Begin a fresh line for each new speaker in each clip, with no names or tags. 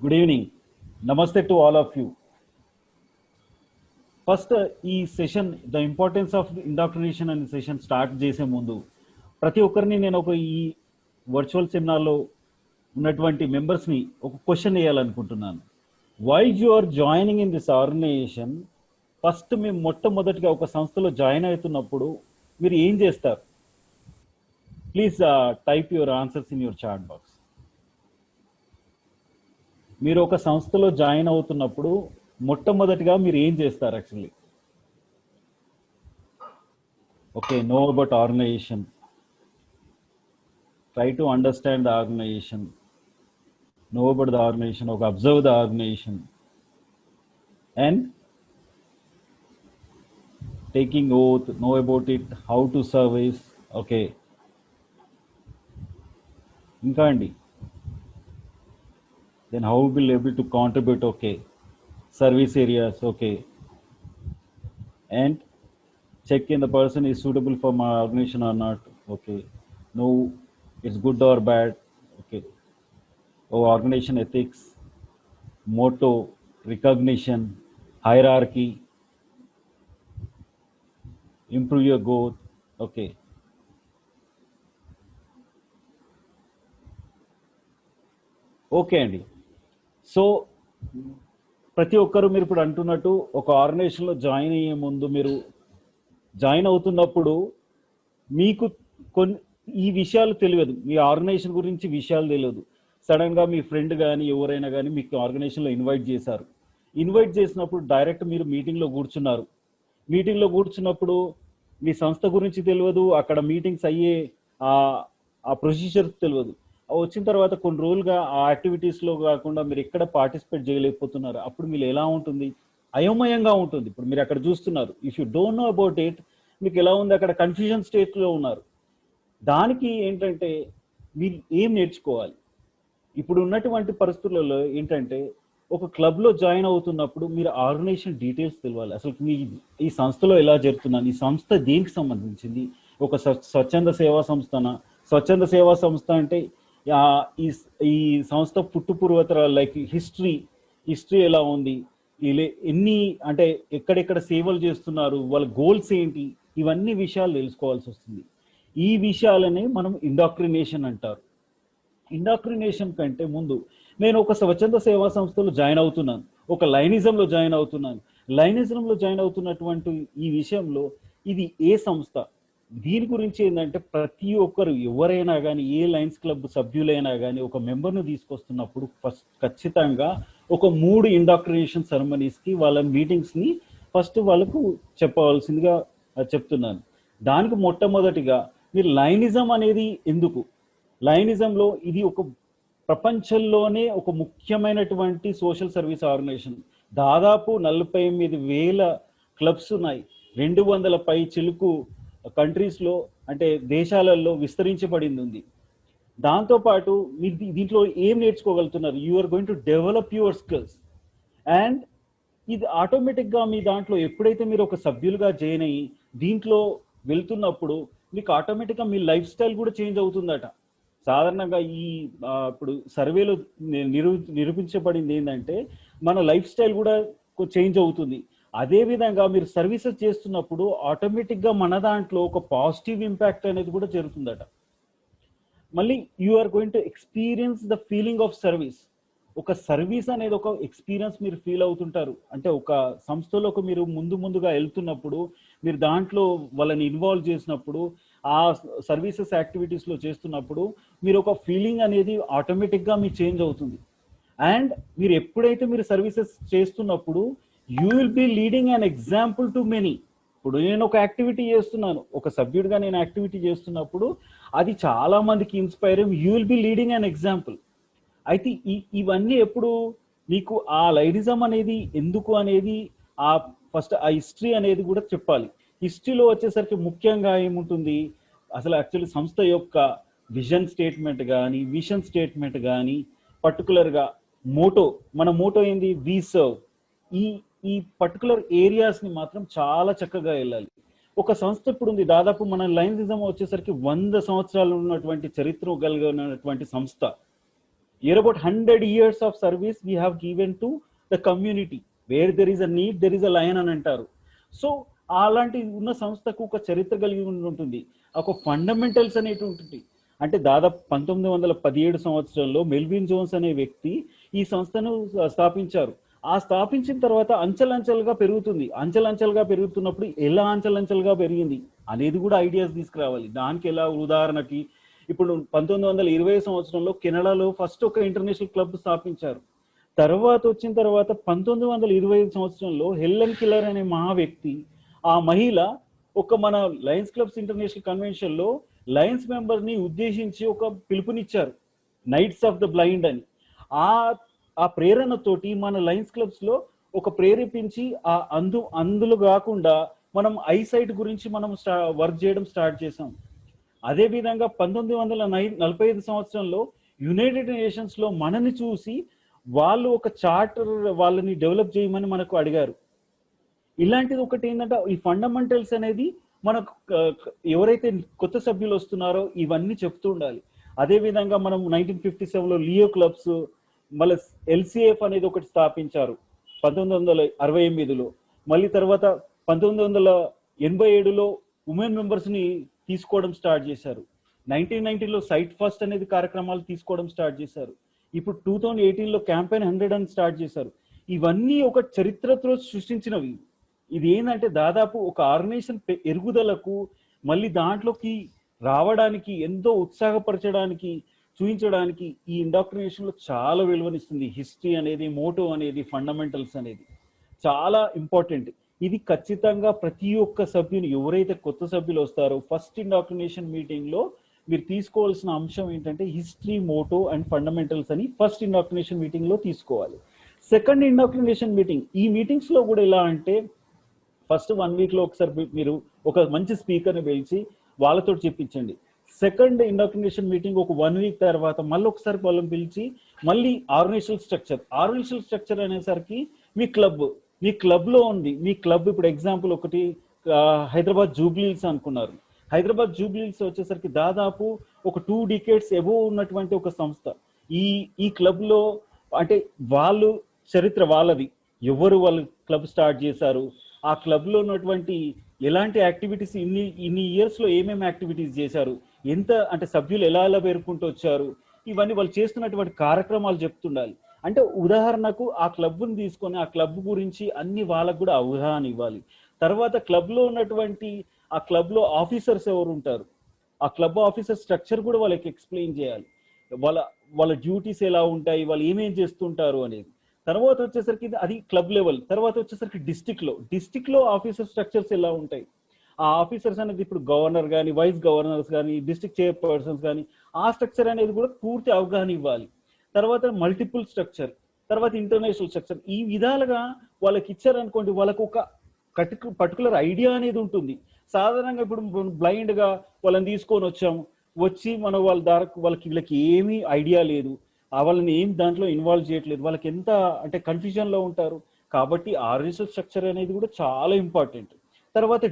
Good evening. నమస్తే to all of you. First ఈ session the importance of indoctrination అనే session start చేసే ముందు ప్రతి ఒక్కరిని నేను ఈ వర్చువల్ సెమినార్లో ఉన్నటువంటి మెంబర్స్ని ఒక క్వశ్చన్ వేయాలనుకుంటున్నాను. Why you are joining in this organization? First మేము మొట్టమొదటిగా ఒక సంస్థలో జాయిన్ అవుతున్నప్పుడు మీరు ఏం చేస్తారు? Please type your answers in your chat box. మీరు ఒక సంస్థలో జాయిన్ అవుతున్నప్పుడు మొట్టమొదటిగా మీరు ఏం చేస్తారు? Actually okay, no about organization, try to understand the organization, know about the organization, okay, observe the organization, and taking oath, know about it, how to service, okay. Inka andi, then how will be able to contribute, okay, service areas, okay, and check in the person is suitable for my organization or not, okay, no, it's good or bad, okay. Oh, organization ethics, motto, recognition, hierarchy, improve your growth, okay. Okay అండి. So ప్రతి ఒక్కరు మీరు ఇప్పుడు అంటున్నట్టు ఒక ఆర్గనైజేషన్లో join అయ్యే ముందు, మీరు జాయిన్ అవుతున్నప్పుడు మీకు కొన్ని ఈ విషయాలు తెలియదు, మీ ఆర్గనైజేషన్ గురించి విషయాలు తెలియదు. సడన్గా మీ ఫ్రెండ్ కానీ ఎవరైనా కానీ మీకు ఆర్గనైజేషన్లో ఇన్వైట్ చేశారు. ఇన్వైట్ చేసినప్పుడు డైరెక్ట్ మీరు మీటింగ్లో కూర్చున్నారు. మీటింగ్లో కూర్చున్నప్పుడు మీ సంస్థ గురించి తెలియదు, అక్కడ మీటింగ్స్ అయ్యే ఆ ప్రొసీజర్స్ తెలియదు. వచ్చిన తర్వాత కొన్ని రోజులుగా ఆ యాక్టివిటీస్లో కాకుండా మీరు ఎక్కడ పార్టిసిపేట్ చేయలేకపోతున్నారు. అప్పుడు మీరు ఎలా ఉంటుంది? అయోమయంగా ఉంటుంది. ఇప్పుడు మీరు అక్కడ చూస్తున్నారు, if you don't know about it, మీకు ఎలా ఉంది? అక్కడ కన్ఫ్యూజన్ స్టేట్లో ఉన్నారు. దానికి ఏంటంటే మీరు ఏం నేర్చుకోవాలి? ఇప్పుడు ఉన్నటువంటి పరిస్థితులలో ఏంటంటే ఒక క్లబ్లో జాయిన్ అవుతున్నప్పుడు మీరు ఆర్గనైజేషన్ డీటెయిల్స్ తెలియాలి. అసలు మీ ఈ సంస్థలో ఎలా జరుగుతున్నాను, ఈ సంస్థ దేనికి సంబంధించింది? ఒక స్వచ్ఛంద సేవా సంస్థనా? స్వచ్ఛంద సేవా సంస్థ అంటే ఈ సంస్థ పుట్టుపూర్వతరాలు, లైక్ హిస్టరీ ఎలా ఉంది, ఎన్ని అంటే ఎక్కడెక్కడ సేవలు చేస్తున్నారు, వాళ్ళ గోల్స్ ఏంటి, ఇవన్నీ విషయాలు తెలుసుకోవాల్సి వస్తుంది. ఈ విషయాలనే మనం ఇండాక్ట్రినేషన్ అంటారు. ఇండాక్ట్రినేషన్ కంటే ముందు నేను ఒక స్వచ్ఛంద సేవా సంస్థలో జాయిన్ అవుతున్నాను, ఒక లైనిజంలో జాయిన్ అవుతున్నాను. లైనిజంలో జాయిన్ అవుతున్నటువంటి ఈ విషయంలో ఇది ఏ సంస్థ, దీని గురించి ఏంటంటే ప్రతి ఒక్కరు ఎవరైనా కానీ, ఏ లయన్స్ క్లబ్ సభ్యులైనా కానీ ఒక మెంబర్ను తీసుకొస్తున్నప్పుడు ఫస్ట్ ఖచ్చితంగా ఒక 3 ఇండాక్ట్రినేషన్ సెరమనీస్కి వాళ్ళ మీటింగ్స్ని ఫస్ట్ వాళ్ళకు చెప్పవలసిందిగా చెప్తున్నాను. దానికి మొట్టమొదటిగా మీరు లైనిజం అనేది ఎందుకు, లైనిజంలో ఇది ఒక ప్రపంచంలోనే ఒక ముఖ్యమైనటువంటి సోషల్ సర్వీస్ ఆర్గనైజేషన్. దాదాపు 48,000 క్లబ్స్ ఉన్నాయి. 200 పై చిలుకు కంట్రీస్లో అంటే దేశాలలో విస్తరించబడింది ఉంది. దాంతోపాటు మీరు దీంట్లో ఏం నేర్చుకోగలుగుతున్నారు? You are going to develop your skills. And ఇది ఆటోమేటిక్గా మీ దాంట్లో ఎప్పుడైతే మీరు ఒక సభ్యులుగా జాయిన్ అయ్యి దీంట్లో వెళ్తున్నప్పుడు మీకు ఆటోమేటిక్గా మీ లైఫ్ స్టైల్ కూడా చేంజ్ అవుతుందట. సాధారణంగా ఇప్పుడు సర్వేలో నిరూపించబడింది ఏంటంటే మన లైఫ్ స్టైల్ కూడా చేంజ్ అవుతుంది. అదేవిధంగా మీరు సర్వీసెస్ చేస్తున్నప్పుడు ఆటోమేటిక్గా మన దాంట్లో ఒక పాజిటివ్ ఇంపాక్ట్ అనేది కూడా జరుగుతుందట. మళ్ళీ you are going to experience the feeling of service. ఒక సర్వీస్ అనేది ఒక ఎక్స్పీరియన్స్ మీరు ఫీల్ అవుతుంటారు. అంటే ఒక సంస్థలోకి మీరు ముందుగా వెళ్తున్నప్పుడు, మీరు దాంట్లో వాళ్ళని ఇన్వాల్వ్ చేసినప్పుడు, ఆ సర్వీసెస్ యాక్టివిటీస్లో చేస్తున్నప్పుడు మీరు ఒక ఫీలింగ్ అనేది ఆటోమేటిక్గా మీకు చేంజ్ అవుతుంది. అండ్ మీరు ఎప్పుడైతే మీరు సర్వీసెస్ చేస్తున్నప్పుడు you will be leading an example to many. ఇప్పుడు నేను ఒక యాక్టివిటీ చేస్తున్నాను, ఒక సభ్యుడిగా నేను యాక్టివిటీ చేస్తున్నప్పుడు అది చాలా మందికి ఇన్స్పైర్ అయ్యి you will be leading an example. అయితే ఇవన్నీ ఎప్పుడు మీకు ఆ లైనిజం అనేది ఎందుకు అనేది ఫస్ట్ ఆ హిస్టరీ అనేది కూడా చెప్పాలి. హిస్టరీలో వచ్చేసరికి ముఖ్యంగా ఏముంటుంది, అసలు యాక్చువల్లీ సంస్థ యొక్క విజన్ స్టేట్మెంట్ కానీ పర్టికులర్గా మోటో, మన మోటో ఏంది, వి సర్వ్. ఈ పర్టికులర్ ఏరియాస్ని మాత్రం చాలా చక్కగా వెళ్ళాలి. ఒక సంస్థ ఇప్పుడు ఉంది, దాదాపు మన లైనిజం వచ్చేసరికి 100 సంవత్సరాలు ఉన్నటువంటి చరిత్ర కలిగినటువంటి సంస్థ. Here about 100 years of service we have given to the community. Where there is a need, there is a lion అని అంటారు. సో అలాంటి ఉన్న సంస్థకు ఒక చరిత్ర కలిగి ఉంటుంది, ఒక ఫండమెంటల్స్ అనేటి ఉంటుంది. అంటే దాదాపు 1917 సంవత్సరంలో మెల్విన్ జోన్స్ అనే వ్యక్తి ఈ సంస్థను స్థాపించారు. ఆ స్థాపించిన తర్వాత అంచెలంచెలుగా పెరుగుతుంది. అంచెలంచెలుగా పెరుగుతున్నప్పుడు ఎలా అంచెలంచెలుగా పెరిగింది అనేది కూడా ఐడియాస్ తీసుకురావాలి. దానికి ఎలా, ఉదాహరణకి ఇప్పుడు 1920 సంవత్సరంలో కెనడాలో ఫస్ట్ ఒక ఇంటర్నేషనల్ క్లబ్ స్థాపించారు. తర్వాత వచ్చిన తర్వాత 1925 సంవత్సరంలో హెల్లెన్ కిల్లర్ అనే మహా వ్యక్తి, ఆ మహిళ ఒక మన లయన్స్ క్లబ్స్ ఇంటర్నేషనల్ కన్వెన్షన్ లో లయన్స్ మెంబర్ ని ఉద్దేశించి ఒక పిలుపునిచ్చారు, నైట్స్ ఆఫ్ ద బ్లైండ్ అని. ఆ ప్రేరణతోటి మన లయన్స్ క్లబ్స్ లో ఒక ప్రేరేపించి అందులో కాకుండా మనం ఐసైట్ గురించి మనం వర్క్ చేయడం స్టార్ట్ చేసాం. అదేవిధంగా 1945 సంవత్సరంలో యునైటెడ్ నేషన్స్ లో మనని చూసి వాళ్ళు ఒక చార్టర్ వాళ్ళని డెవలప్ చేయమని మనకు అడిగారు. ఇలాంటిది ఒకటి ఏంటంటే ఈ ఫండమెంటల్స్ అనేది మనకు ఎవరైతే కొత్త సభ్యులు వస్తున్నారో ఇవన్నీ చెప్తూ ఉండాలి. అదేవిధంగా మనం 1957లో లియో క్లబ్స్, మళ్ళీ ఎల్సిఎఫ్ అనేది ఒకటి స్థాపించారు 1968లో. మళ్ళీ తర్వాత 1987లో ఉమెన్ మెంబర్స్ ని తీసుకోవడం స్టార్ట్ చేశారు. 1990లో సైట్ ఫస్ట్ అనేది కార్యక్రమాలు తీసుకోవడం స్టార్ట్ చేశారు. ఇప్పుడు 2018లో క్యాంపెయిన్ 100 అని స్టార్ట్ చేశారు. ఇవన్నీ ఒక చరిత్రతో సృష్టించినవి. ఇది ఏంటంటే దాదాపు ఒక ఆర్గనైజేషన్ ఎరుగుదలకు, మళ్ళీ దాంట్లోకి రావడానికి, ఎంతో ఉత్సాహపరచడానికి, చూపించడానికి ఈ ఇండాక్ట్రినేషన్ లో చాలా విలువనిస్తుంది. హిస్టరీ అనేది, మోటో అనేది, ఫండమెంటల్స్ అనేది చాలా ఇంపార్టెంట్. ఇది ఖచ్చితంగా ప్రతి ఒక్క సభ్యుని, ఎవరైతే కొత్త సభ్యులు వస్తారో ఫస్ట్ ఇండాక్ట్రినేషన్ మీటింగ్ లో మీరు తీసుకోవాల్సిన అంశం ఏంటంటే హిస్టరీ, మోటో అండ్ ఫండమెంటల్స్ అని ఫస్ట్ ఇండాక్ట్రినేషన్ మీటింగ్ లో తీసుకోవాలి. సెకండ్ ఇండాక్ట్రినేషన్ మీటింగ్, ఈ మీటింగ్స్ లో కూడా ఎలా అంటే ఫస్ట్ 1 వీక్ లో ఒకసారి మీరు ఒక మంచి స్పీకర్ ని పిలిచి వాళ్ళతో చెప్పించండి. సెకండ్ ఇండాక్ట్రినేషన్ మీటింగ్ ఒక 1 వీక్ తర్వాత మళ్ళీ ఒకసారి వాళ్ళని పిలిచి మళ్ళీ ఆర్గనైజేషనల్ స్ట్రక్చర్ అనేసరికి మీ క్లబ్ లో ఉంది. మీ క్లబ్ ఇప్పుడు ఎగ్జాంపుల్ ఒకటి హైదరాబాద్ జూబ్లీస్ అనుకున్నారు. హైదరాబాద్ జూబ్లీస్ వచ్చేసరికి దాదాపు ఒక 2 decades ఎబో ఉన్నటువంటి ఒక సంస్థ. ఈ క్లబ్ లో అంటే వాళ్ళు చరిత్ర వాళ్ళది, ఎవరు వాళ్ళు క్లబ్ స్టార్ట్ చేశారు, ఆ క్లబ్ లో ఉన్నటువంటి ఎలాంటి యాక్టివిటీస్, ఇన్ని ఇయర్స్ లో ఏమేమి యాక్టివిటీస్ చేశారు, ఎంత అంటే సభ్యులు ఎలా పేర్కొంటూ వచ్చారు, ఇవన్నీ వాళ్ళు చేస్తున్నటువంటి కార్యక్రమాలు చెప్తుండాలి. అంటే ఉదాహరణకు ఆ క్లబ్ని తీసుకొని ఆ క్లబ్ గురించి అన్ని వాళ్ళకు కూడా అవగాహన ఇవ్వాలి. తర్వాత క్లబ్ లో ఉన్నటువంటి ఆ క్లబ్ లో ఆఫీసర్స్ ఎవరు ఉంటారు, ఆ క్లబ్ ఆఫీసర్ స్ట్రక్చర్ కూడా వాళ్ళకి ఎక్స్ప్లెయిన్ చేయాలి. వాళ్ళ డ్యూటీస్ ఎలా ఉంటాయి, వాళ్ళు ఏమేం చేస్తుంటారు అనేది. తర్వాత వచ్చేసరికి అది క్లబ్ లెవెల్. తర్వాత వచ్చేసరికి డిస్టిక్ లో ఆఫీసర్ స్ట్రక్చర్స్ ఎలా ఉంటాయి, ఆ ఆఫీసర్స్ అనేది ఇప్పుడు గవర్నర్ కానీ, వైస్ గవర్నర్స్ కానీ, డిస్ట్రిక్ట్ చైర్పర్సన్స్ కానీ, ఆ స్ట్రక్చర్ అనేది కూడా పూర్తి అవగాహన ఇవ్వాలి. తర్వాత మల్టిపుల్ స్ట్రక్చర్, తర్వాత ఇంటర్నేషనల్ స్ట్రక్చర్, ఈ విధాలుగా వాళ్ళకి ఇచ్చారనుకోండి, వాళ్ళకు ఒక పర్టికులర్ ఐడియా అనేది ఉంటుంది. సాధారణంగా ఇప్పుడు బ్లైండ్ గా వాళ్ళని తీసుకొని వచ్చి మనం వీళ్ళకి ఏమీ ఐడియా లేదు, వాళ్ళని ఏం దాంట్లో ఇన్వాల్వ్ చేయట్లేదు, వాళ్ళకి ఎంత అంటే కన్ఫ్యూజన్ లో ఉంటారు. కాబట్టి ఆర్గనైజేషన్ స్ట్రక్చర్ అనేది కూడా చాలా ఇంపార్టెంట్. తర్వాత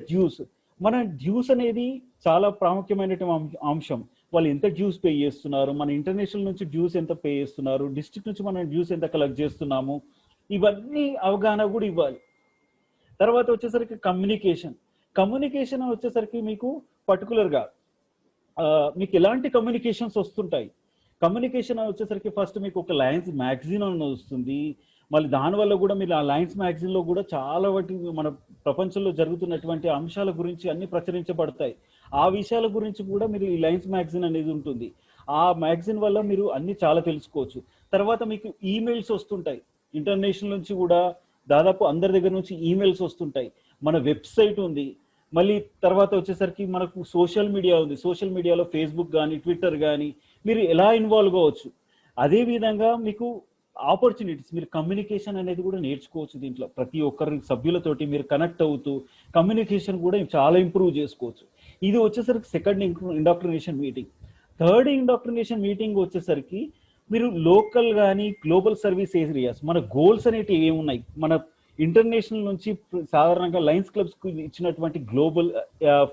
డ్యూస్ అనేది చాలా ప్రాముఖ్యమైనటువంటి అంశం. వాళ్ళు ఎంత డ్యూస్ పే చేస్తున్నారు, మన ఇంటర్నేషనల్ నుంచి డ్యూస్ ఎంత పే చేస్తున్నారు, డిస్ట్రిక్ట్ నుంచి మనం డ్యూస్ ఎంత కలెక్ట్ చేస్తున్నాము, ఇవన్నీ అవగాహన కూడా ఇవ్వాలి. తర్వాత వచ్చేసరికి కమ్యూనికేషన్ వచ్చేసరికి మీకు పర్టికులర్గా మీకు ఎలాంటి కమ్యూనికేషన్స్ వస్తుంటాయి. కమ్యూనికేషన్ వచ్చేసరికి ఫస్ట్ మీకు ఒక లయన్స్ మ్యాగజైన్ అని వస్తుంది. మళ్ళీ దానివల్ల కూడా మీరు ఆ లయన్స్ మ్యాగజైన్ లో కూడా చాలా వాటి మన ప్రపంచంలో జరుగుతున్నటువంటి అంశాల గురించి అన్ని ప్రచురించబడతాయి. ఆ విషయాల గురించి కూడా మీరు ఈ లయన్స్ మ్యాగజైన్ అనేది ఉంటుంది. ఆ మ్యాగజైన్ వల్ల మీరు అన్ని చాలా తెలుసుకోవచ్చు. తర్వాత మీకు ఈమెయిల్స్ వస్తుంటాయి ఇంటర్నేషనల్ నుంచి కూడా, దాదాపు అందరి దగ్గర నుంచి ఈమెయిల్స్ వస్తుంటాయి. మన వెబ్సైట్ ఉంది. మళ్ళీ తర్వాత వచ్చేసరికి మనకు సోషల్ మీడియా ఉంది. సోషల్ మీడియాలో ఫేస్బుక్ కానీ, ట్విట్టర్ కానీ మీరు ఎలా ఇన్వాల్వ్ కావచ్చు. అదే విధంగా మీకు ఆపర్చునిటీస్, మీరు కమ్యూనికేషన్ అనేది కూడా నేర్చుకోవచ్చు. దీంట్లో ప్రతి ఒక్కరి సభ్యులతోటి మీరు కనెక్ట్ అవుతూ కమ్యూనికేషన్ కూడా చాలా ఇంప్రూవ్ చేసుకోవచ్చు. ఇది వచ్చేసరికి second indoctrination meeting. Third indoctrination meeting వచ్చేసరికి మీరు లోకల్ కానీ గ్లోబల్ సర్వీస్ ఏరియాస్, మన గోల్స్ అనేటివి ఏమున్నాయి, మన ఇంటర్నేషనల్ నుంచి సాధారణంగా లయన్స్ క్లబ్స్ కు ఇచ్చినటువంటి గ్లోబల్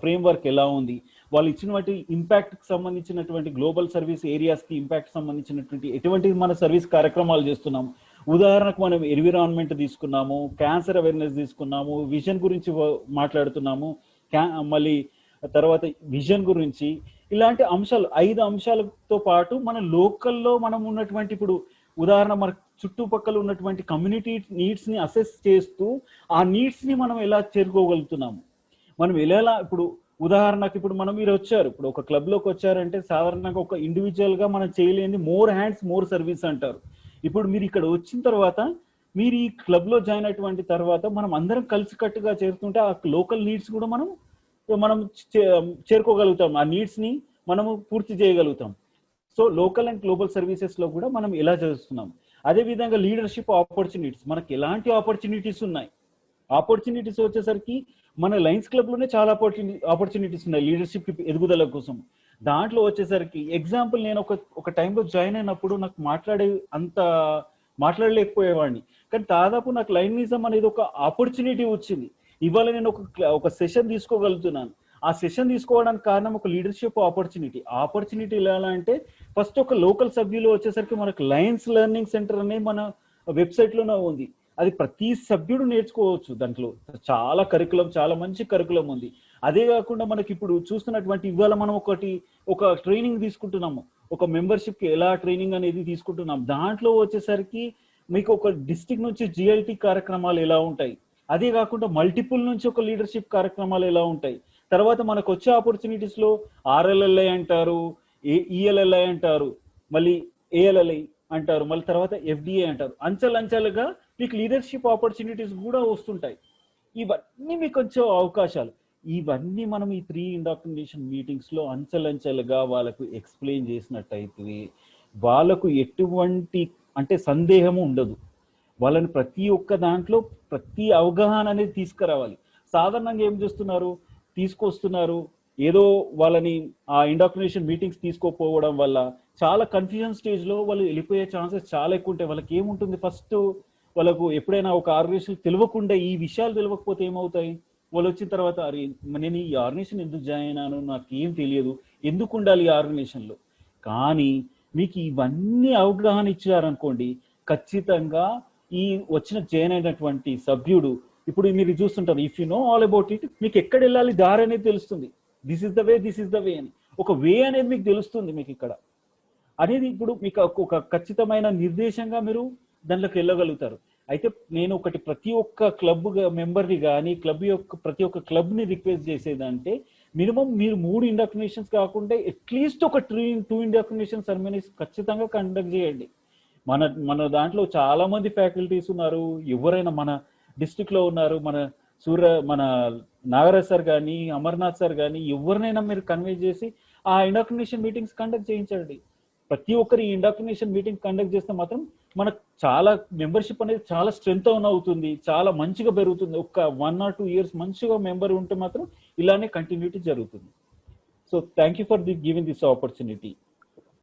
ఫ్రేమ్ వర్క్ ఎలా ఉంది, వాళ్ళు ఇచ్చినటువంటి ఇంపాక్ట్కి సంబంధించినటువంటి గ్లోబల్ సర్వీస్ ఏరియాస్కి ఇంపాక్ట్ సంబంధించినటువంటి ఎటువంటి మన సర్వీస్ కార్యక్రమాలు చేస్తున్నాము. ఉదాహరణకు మనం ఎన్విరాన్మెంట్ తీసుకున్నాము, క్యాన్సర్ అవేర్నెస్ తీసుకున్నాము, విజన్ గురించి మాట్లాడుతున్నాము, మళ్ళీ తర్వాత విజన్ గురించి, ఇలాంటి అంశాలు 5 అంశాలతో పాటు మన లోకల్లో మనం ఉన్నటువంటి ఇప్పుడు ఉదాహరణ మన చుట్టుపక్కల ఉన్నటువంటి కమ్యూనిటీ నీడ్స్ని అసెస్ చేస్తూ ఆ నీడ్స్ని మనం ఎలా చేరుకోగలుగుతున్నాము, మనం ఎలా ఇప్పుడు ఉదాహరణకు ఇప్పుడు మనం మీరు వచ్చారు, ఇప్పుడు ఒక క్లబ్లోకి వచ్చారంటే సాధారణంగా ఒక ఇండివిజువల్గా మనం చేయలేని మోర్ హ్యాండ్స్ మోర్ సర్వీస్ అంటారు. ఇప్పుడు మీరు ఇక్కడ వచ్చిన తర్వాత మీరు ఈ క్లబ్లో జాయిన్ అయినటువంటి తర్వాత మనం అందరం కలిసికట్టుగా చేరుతుంటే ఆ లోకల్ నీడ్స్ కూడా మనం చేరుకోగలుగుతాం, ఆ నీడ్స్ని మనము పూర్తి చేయగలుగుతాం. సో లోకల్ అండ్ గ్లోబల్ సర్వీసెస్లో కూడా మనం ఎలా చేస్తున్నాం. అదేవిధంగా లీడర్షిప్ ఆపర్చునిటీస్, మనకి ఎలాంటి ఆపర్చునిటీస్ ఉన్నాయి. ఆపర్చునిటీస్ వచ్చేసరికి మన లయన్స్ క్లబ్లోనే చాలా ఆపర్చునిటీస్ ఉన్నాయి లీడర్షిప్ ఎదుగుదల కోసం. దాంట్లో వచ్చేసరికి ఎగ్జాంపుల్ నేను ఒక టైంలో జాయిన్ అయినప్పుడు నాకు మాట్లాడలేకపోయేవాడిని, కానీ దాదాపు నాకు లైనిజం అనేది ఒక ఆపర్చునిటీ వచ్చింది. ఇవాళ నేను ఒక సెషన్ తీసుకోగలుగుతున్నాను. ఆ సెషన్ తీసుకోవడానికి కారణం ఒక లీడర్షిప్ ఆపర్చునిటీ ఎలా అంటే ఫస్ట్ ఒక లోకల్ సభ్యులు వచ్చేసరికి మనకు లయన్స్ లెర్నింగ్ సెంటర్ అనేది మన వెబ్సైట్లోనే ఉంది. అది ప్రతి సభ్యుడు నేర్చుకోవచ్చు. దాంట్లో చాలా కరికులం, చాలా మంచి కరికులం ఉంది. అదే కాకుండా మనకి ఇప్పుడు చూస్తున్నటువంటి ఇవాళ మనం ఒక ట్రైనింగ్ తీసుకుంటున్నాము, ఒక మెంబర్షిప్కి ఎలా ట్రైనింగ్ అనేది తీసుకుంటున్నాం. దాంట్లో వచ్చేసరికి మీకు ఒక డిస్ట్రిక్ట్ నుంచి జిఎల్టీ కార్యక్రమాలు ఎలా ఉంటాయి, అదే కాకుండా మల్టిపుల్ నుంచి ఒక లీడర్షిప్ కార్యక్రమాలు ఎలా ఉంటాయి. తర్వాత మనకు వచ్చే ఆపర్చునిటీస్లో ఆర్ఎల్ఎల్ఐ అంటారు, ఈఎల్ఎల్ఐ అంటారు, మళ్ళీ ఏఎల్ఎల్ఐ అంటారు, మళ్ళీ తర్వాత ఎఫ్డిఏ అంటారు. అంచెలంచెలుగా మీకు లీడర్షిప్ ఆపర్చునిటీస్ కూడా వస్తుంటాయి. ఇవన్నీ మీకు వచ్చే అవకాశాలు. ఇవన్నీ మనం ఈ 3 ఇండాక్ట్రినేషన్ మీటింగ్స్లో అంచెలంచెలుగా వాళ్ళకు ఎక్స్ప్లెయిన్ చేసినట్టయితే వాళ్ళకు ఎటువంటి సందేహము ఉండదు. వాళ్ళని ప్రతి ఒక్క దాంట్లో ప్రతి అవగాహన అనేది తీసుకురావాలి. సాధారణంగా ఏం చేస్తున్నారు, తీసుకొస్తున్నారు ఏదో వాళ్ళని ఆ ఇండాక్ట్రినేషన్ మీటింగ్స్ తీసుకోపోవడం వల్ల చాలా కన్ఫ్యూజన్ స్టేజ్లో వాళ్ళు వెళ్ళిపోయే ఛాన్సెస్ చాలా ఎక్కువ ఉంటాయి. వాళ్ళకి ఏముంటుంది, ఫస్ట్ వాళ్ళకు ఎప్పుడైనా ఒక ఆర్గనైజేషన్ తెలియకుండా ఈ విషయాలు తెలియకపోతే ఏమవుతాయి, వాళ్ళు వచ్చిన తర్వాత అరే నేను ఈ ఆర్గనైజేషన్ ఎందుకు జాయిన్ అయినాను, నాకు ఏం తెలియదు, ఎందుకు ఉండాలి ఈ ఆర్గనైజేషన్లో. కానీ మీకు ఇవన్నీ అవగాహన ఇచ్చారనుకోండి, ఖచ్చితంగా ఈ వచ్చిన జాయిన్ అయినటువంటి సభ్యుడు ఇప్పుడు మీరు చూస్తుంటారు, if you know all about it, మీకు ఎక్కడ వెళ్ళాలి దారి అనేది తెలుస్తుంది. దిస్ ఇస్ ద వే అని ఒక వే అనేది మీకు తెలుస్తుంది. మీకు ఇక్కడ అనేది ఇప్పుడు మీకు ఒక ఖచ్చితమైన నిర్దేశంగా మీరు దాంట్లోకి వెళ్ళగలుగుతారు. అయితే నేను ప్రతి ఒక్క క్లబ్ మెంబర్ని కానీ ప్రతి ఒక్క క్లబ్ని రిక్వెస్ట్ చేసేదంటే మినిమం మీరు 3 ఇండాక్ట్రినేషన్స్ కాకుండా అట్లీస్ట్ ఒక 2 ఇండాక్ట్రినేషన్ సెరమనీస్ ఖచ్చితంగా కండక్ట్ చేయండి. మన దాంట్లో చాలా మంది ఫ్యాకల్టీస్ ఉన్నారు, ఎవరైనా మన డిస్ట్రిక్ట్లో ఉన్నారు, మన నాగరాజ్ సార్ కానీ అమర్నాథ్ సార్ కానీ ఎవరినైనా మీరు కన్వే చేసి ఆ ఇండాక్ట్రినేషన్ మీటింగ్స్ కండక్ట్ చేయించండి. ప్రతి ఒక్కరి ఇండాక్ట్రినేషన్ మీటింగ్ కండక్ట్ చేస్తే మాత్రం మనకు చాలా మెంబర్షిప్ అనేది చాలా స్ట్రెంత్ అవుతుంది, చాలా మంచిగా పెరుగుతుంది. ఒక 1 or 2 years మంచిగా మెంబర్ ఉంటే మాత్రం ఇలానే కంటిన్యూటీ జరుగుతుంది. So thank you for giving this opportunity.